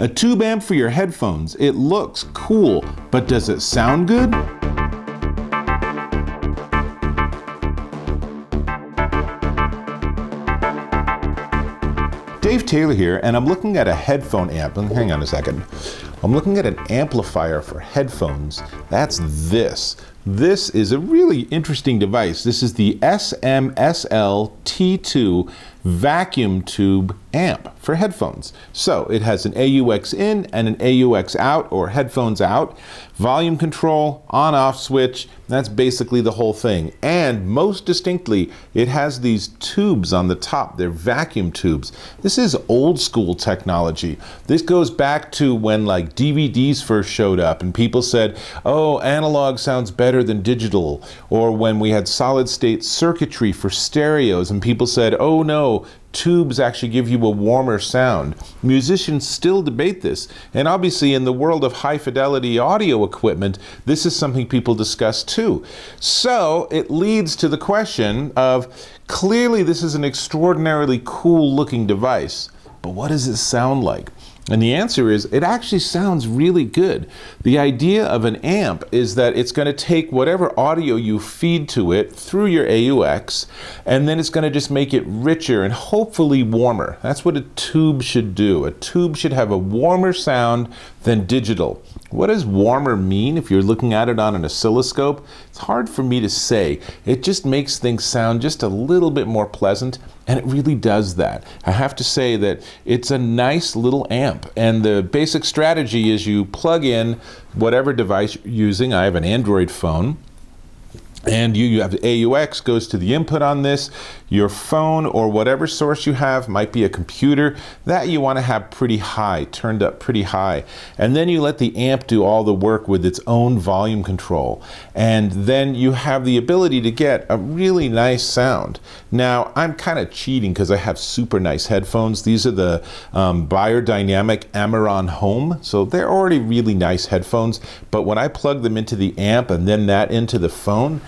A tube amp for your headphones. It looks cool, but does it sound good? Dave Taylor here, and I'm looking at a headphone amp. Hang on a second. I'm looking at an amplifier for headphones. That's this. This is a really interesting device. This is the SMSL T2 vacuum tube amp for headphones. So it has an AUX in and an AUX out, or headphones out, volume control, on-off switch. That's basically the whole thing. And most distinctly, it has these tubes on the top. They're vacuum tubes. This is old school technology. This goes back to when like DVDs first showed up and people said, oh, analog sounds better than digital. Or when we had solid state circuitry for stereos and people said, oh no, tubes actually give you a warmer sound. Musicians still debate this, and obviously in the world of high fidelity audio equipment, this is something people discuss too. So it leads to the question of, clearly this is an extraordinarily cool looking device, but what does it sound like? And the answer is, it actually sounds really good. The idea of an amp is that it's going to take whatever audio you feed to it through your AUX, and then it's going to just make it richer and hopefully warmer. That's what a tube should do. A tube should have a warmer sound than digital. What does warmer mean if you're looking at it on an oscilloscope? It's hard for me to say. It just makes things sound just a little bit more pleasant, and it really does that. I have to say that it's a nice little amp, and the basic strategy is you plug in whatever device you're using. I have an Android phone. And you have the AUX goes to the input on this. Your phone or whatever source you have, might be a computer, that you want to have pretty high, turned up pretty high. And then you let the amp do all the work with its own volume control. And then you have the ability to get a really nice sound. Now, I'm kind of cheating because I have super nice headphones. These are the Biodynamic Amaron Home. So they're already really nice headphones. But when I plug them into the amp and then that into the phone,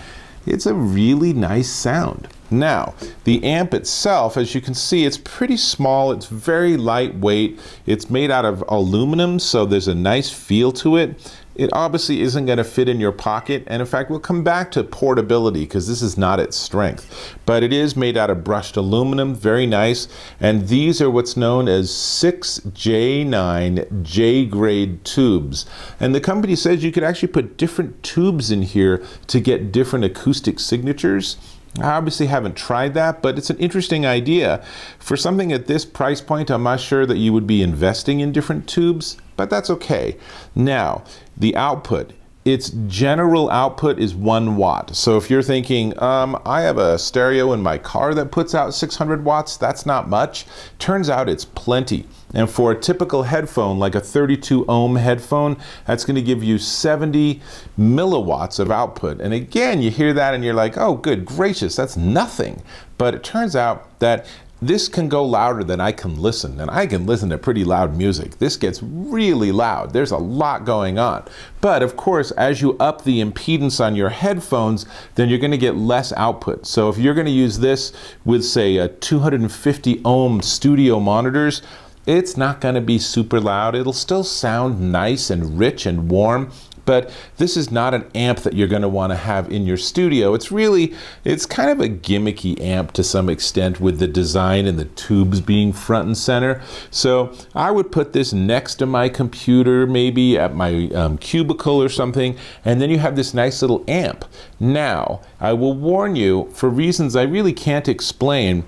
it's a really nice sound. Now, the amp itself, as you can see, it's pretty small. It's very lightweight. It's made out of aluminum, so there's a nice feel to it. It obviously isn't going to fit in your pocket, and in fact, we'll come back to portability because this is not its strength. But it is made out of brushed aluminum, very nice, and these are what's known as 6J9 J-grade tubes. And the company says you could actually put different tubes in here to get different acoustic signatures. I obviously haven't tried that, but it's an interesting idea. For something at this price point, I'm not sure that you would be investing in different tubes, but that's okay. Now, the output. Its general output is 1 watt. So if you're thinking, I have a stereo in my car that puts out 600 watts, that's not much. Turns out it's plenty. And for a typical headphone, like a 32 ohm headphone, that's going to give you 70 milliwatts of output. And again, you hear that and you're like, oh, good gracious, that's nothing. But it turns out that this can go louder than I can listen, and I can listen to pretty loud music. This gets really loud. There's a lot going on. But of course, as you up the impedance on your headphones, then you're going to get less output. So if you're going to use this with, say, a 250 ohm studio monitors, it's not going to be super loud. It'll still sound nice and rich and warm. But this is not an amp that you're going to want to have in your studio. It's kind of a gimmicky amp to some extent, with the design and the tubes being front and center. So I would put this next to my computer, maybe at my cubicle or something, and then you have this nice little amp. Now, I will warn you, for reasons I really can't explain,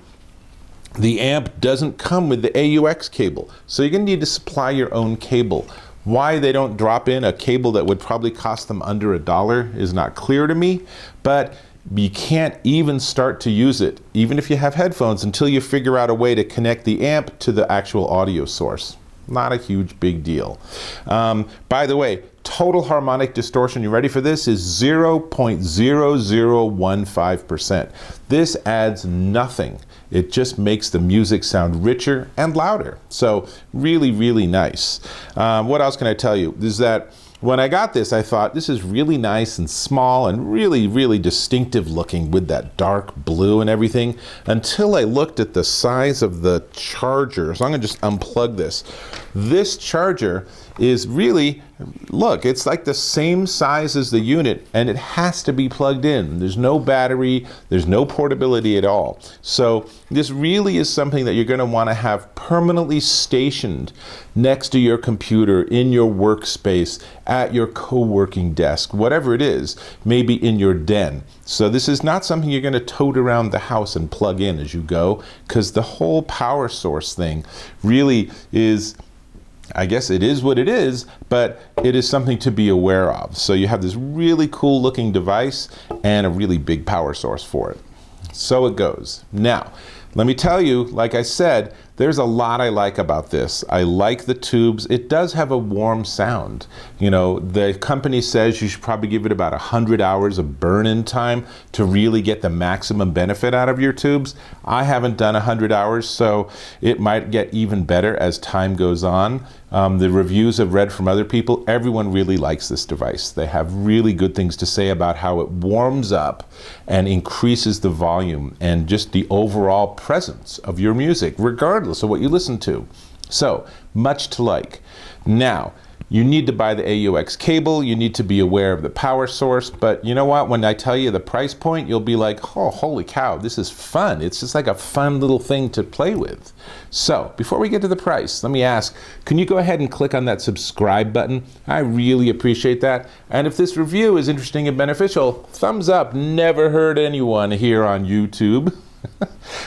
the amp doesn't come with the AUX cable. So you're going to need to supply your own cable. Why they don't drop in a cable that would probably cost them under $1 is not clear to me, but you can't even start to use it, even if you have headphones, until you figure out a way to connect the amp to the actual audio source. Not a huge big deal. By the way, total harmonic distortion, you ready for this, is 0.0015%. This adds nothing. It just makes the music sound richer and louder. So really, really nice. What else can I tell you? Is that when I got this, I thought this is really nice and small and really, really distinctive looking with that dark blue and everything, until I looked at the size of the charger. So I'm gonna just unplug this. This charger is really, look, it's like the same size as the unit, and it has to be plugged in. There's no battery, there's no portability at all. So this really is something that you're going to want to have permanently stationed next to your computer, in your workspace, at your co-working desk, whatever it is, maybe in your den. So this is not something you're going to tote around the house and plug in as you go, because the whole power source thing really is, I guess it is what it is, but it is something to be aware of. So you have this really cool looking device and a really big power source for it. So it goes. Now, let me tell you, like I said, there's a lot I like about this. I like the tubes. It does have a warm sound. You know, the company says you should probably give it about 100 hours of burn-in time to really get the maximum benefit out of your tubes. I haven't done 100 hours, so it might get even better as time goes on. The reviews I've read from other people, everyone really likes this device. They have really good things to say about how it warms up and increases the volume and just the overall presence of your music, regardless of what you listen to. So, much to like. Now, you need to buy the AUX cable, you need to be aware of the power source, but you know what, when I tell you the price point, you'll be like, oh, holy cow, this is fun. It's just like a fun little thing to play with. So, before we get to the price, let me ask, can you go ahead and click on that subscribe button? I really appreciate that. And if this review is interesting and beneficial, thumbs up. Never hurt anyone here on YouTube.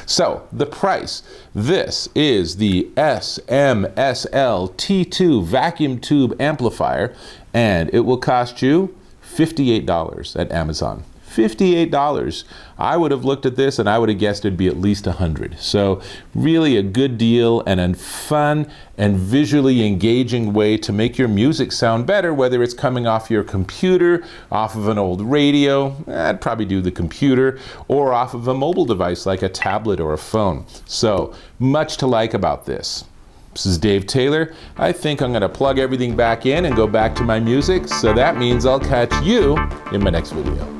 So, the price. This is the SMSL T2 vacuum tube amplifier, and it will cost you $58 at Amazon. $58. I would have looked at this and I would have guessed it'd be at least $100. So really a good deal and a fun and visually engaging way to make your music sound better, whether it's coming off your computer, off of an old radio, I'd probably do the computer, or off of a mobile device like a tablet or a phone. So much to like about this. This is Dave Taylor. I think I'm going to plug everything back in and go back to my music, so that means I'll catch you in my next video.